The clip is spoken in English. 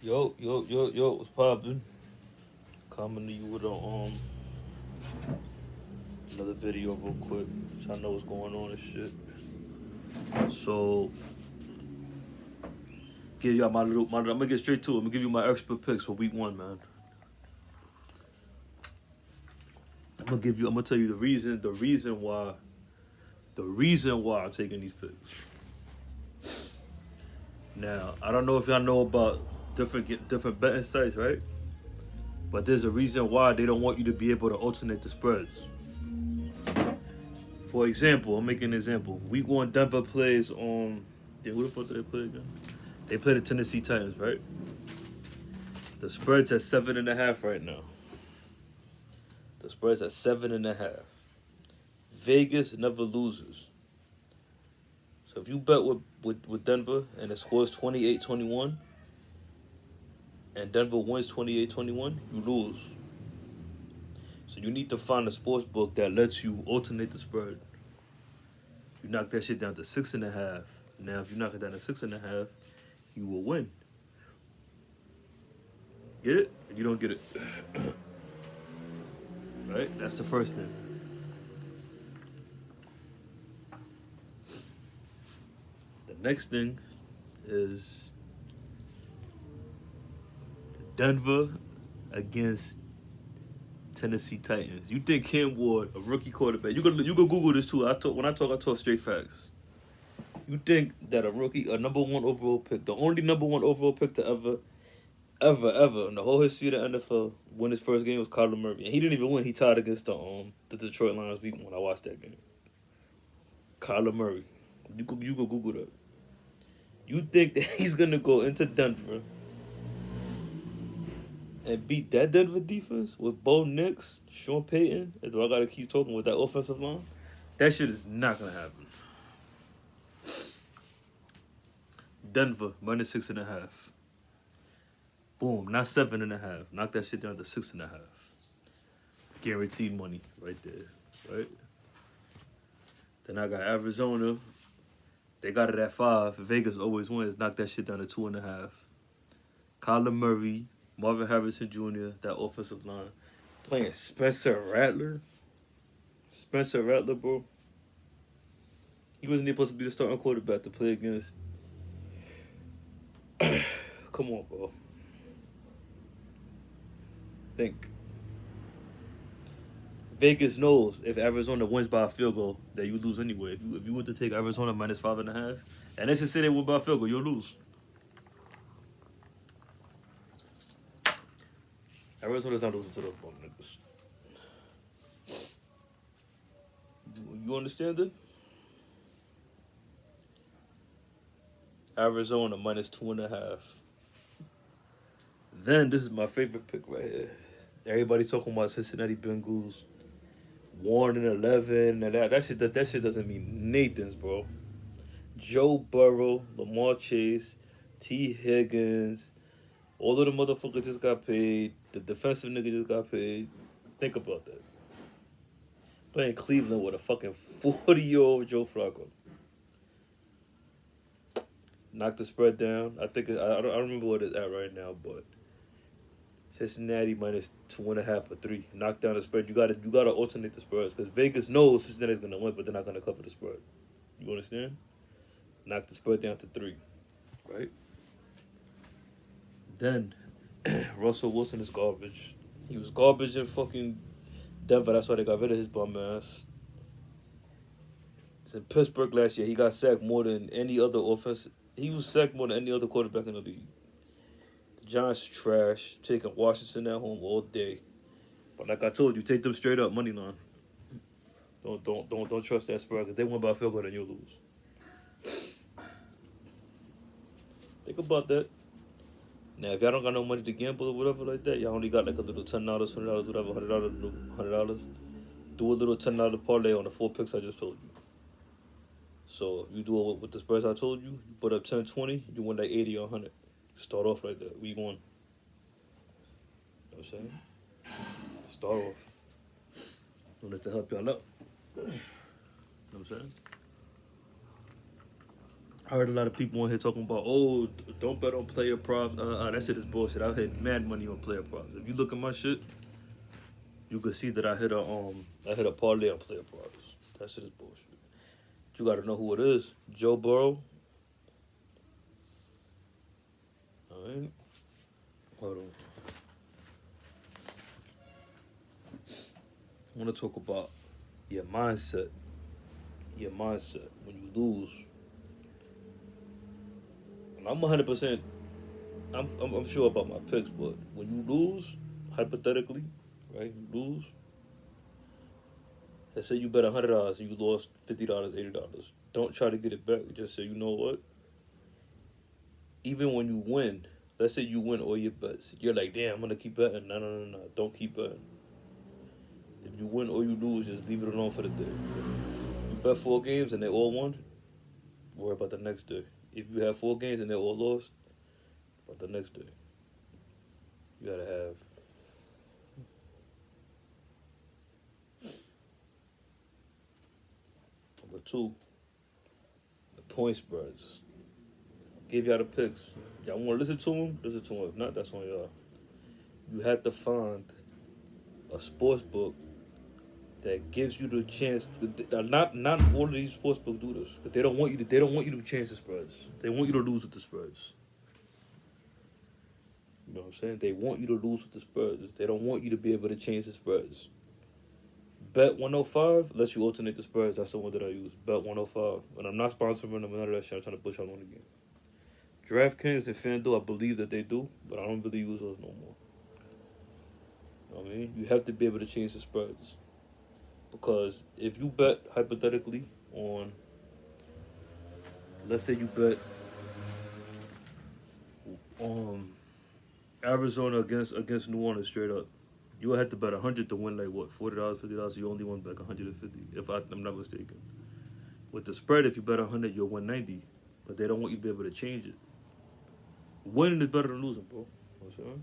Yo, what's poppin'? Coming to you with another video real quick. So I know what's going on and shit. So give y'all I'm gonna get straight to it. I'm gonna give you my expert picks for week one, man. I'm gonna tell you the reason why I'm taking these picks. Now, I don't know if y'all know about different betting sites, right? But there's a reason why they don't want you to be able to alternate the spreads. For example, I'm making an example. Week one, Denver plays on. Yeah, who the fuck did they play again? They play the Tennessee Titans, right? The spread's at 7.5 right now. The spread's at 7.5. Vegas never loses. So if you bet with Denver and it scores 28-21 and Denver wins 28-21, you lose. So you need to find a sports book that lets you alternate the spread. You knock that shit down to 6.5. Now if you knock it down to 6.5, you will win. Get it? You don't get it. Right? That's the first thing. The next thing is Denver against Tennessee Titans. You think Cam Ward, a rookie quarterback, you go Google this too. I talk straight facts. You think that a number one overall pick, the only number one overall pick to ever in the whole history of the NFL win his first game was Kyler Murray, and he didn't even win. He tied against the Detroit Lions week one. I watched that game. Kyler Murray, you go Google that. You think that he's gonna go into Denver and beat that Denver defense with Bo Nix, Sean Payton, and do I gotta keep talking with that offensive line? That shit is not gonna happen. Denver -6.5. Boom, not 7.5. Knock that shit down to 6.5. Guaranteed money right there, right? Then I got Arizona. They got it at 5. Vegas always wins. Knock that shit down to 2.5. Kyler Murray, Marvin Harrison Jr., that offensive line. Playing Spencer Rattler. Spencer Rattler, bro. He wasn't even supposed to be the starting quarterback to play against. Come on, bro. Think. Vegas knows if Arizona wins by a field goal that you lose anyway. If you were to take Arizona -5.5, and let's just say they win by a field goal, you'll lose. Arizona's not losing to those bum niggas. You understand it? Arizona -2.5. Then this is my favorite pick right here. Everybody talking about Cincinnati Bengals, 1-11, and that shit doesn't mean Nathan's, bro. Joe Burrow, Lamar Chase, T. Higgins, all of the motherfuckers just got paid. The defensive nigga just got paid. Think about that. Playing Cleveland with a fucking 40-year-old Joe Flacco. Knock the spread down. I don't remember what it's at right now, but Cincinnati -2.5 or 3. Knock down the spread. You gotta alternate the spreads because Vegas knows Cincinnati's gonna win, but they're not gonna cover the spread. You understand? Knock the spread down to 3, right? Then Russell Wilson is garbage. He was garbage in fucking Denver. That's why they got rid of his bum ass. It's in Pittsburgh last year. He got sacked more than any other offense. He was sacked more than any other quarterback in the league. The Giants trash. Taking Washington at home all day. But like I told you, take them straight up money line. Don't trust that spread because they win by a field goal and you'll lose. Think about that. Now, if y'all don't got no money to gamble or whatever like that, y'all only got like a little $10, $20, whatever, $100. Do a little $10 parlay on the 4 picks I just told you. So if you do it with the spreads I told you, you put up 10, 20, you win like 80 or 100. Start off like that. Week 1. You know what I'm saying? Start off. Don't let that help y'all out. You know what I'm saying? I heard a lot of people on here talking about, oh, don't bet on player props. That shit is bullshit. I've hit mad money on player props. If you look at my shit, you can see that I hit a parlay on player props. That shit is bullshit. You gotta know who it is. Joe Burrow. All right. Hold on. I want to talk about your mindset. Your mindset when you lose. And I'm 100%. I'm sure about my picks, but when you lose, hypothetically, right? You lose. Let's say you bet $100 and you lost $50, $80. Don't try to get it back. Just say, you know what? Even when you win, let's say you win all your bets, you're like, damn, I'm gonna keep betting. No. Don't keep betting. If you win or you lose, just leave it alone for the day. You bet 4 games and they all won, worry about the next day. If you have 4 games and they all lost, about the next day. You gotta have number 2, the point spreads. Give y'all the picks. Y'all want to listen to them? Listen to them. If not, that's on y'all. You have to find a sports book that gives you the chance. Not all of these sports books do this, but they don't want you to. They don't want you to change the spreads. They want you to lose with the spreads. You know what I'm saying? They want you to lose with the spreads. They don't want you to be able to change the spreads. Bet 105 lets you alternate the spreads. That's the one that I use. Bet 105. And I'm not sponsoring them. None of that shit. I'm trying to push out on the game. DraftKings and FanDuel, I believe that they do, but I don't really use those no more. You know what I mean? You have to be able to change the spreads. Because if you bet, hypothetically, on, let's say you bet on Arizona against New Orleans straight up, you would have to bet 100 to win like what, $40, $50. You only won like 150, if I'm not mistaken. With the spread, if you bet 100, you'll win 90, but they don't want you to be able to change it. Winning is better than losing, bro. You know what I'm saying?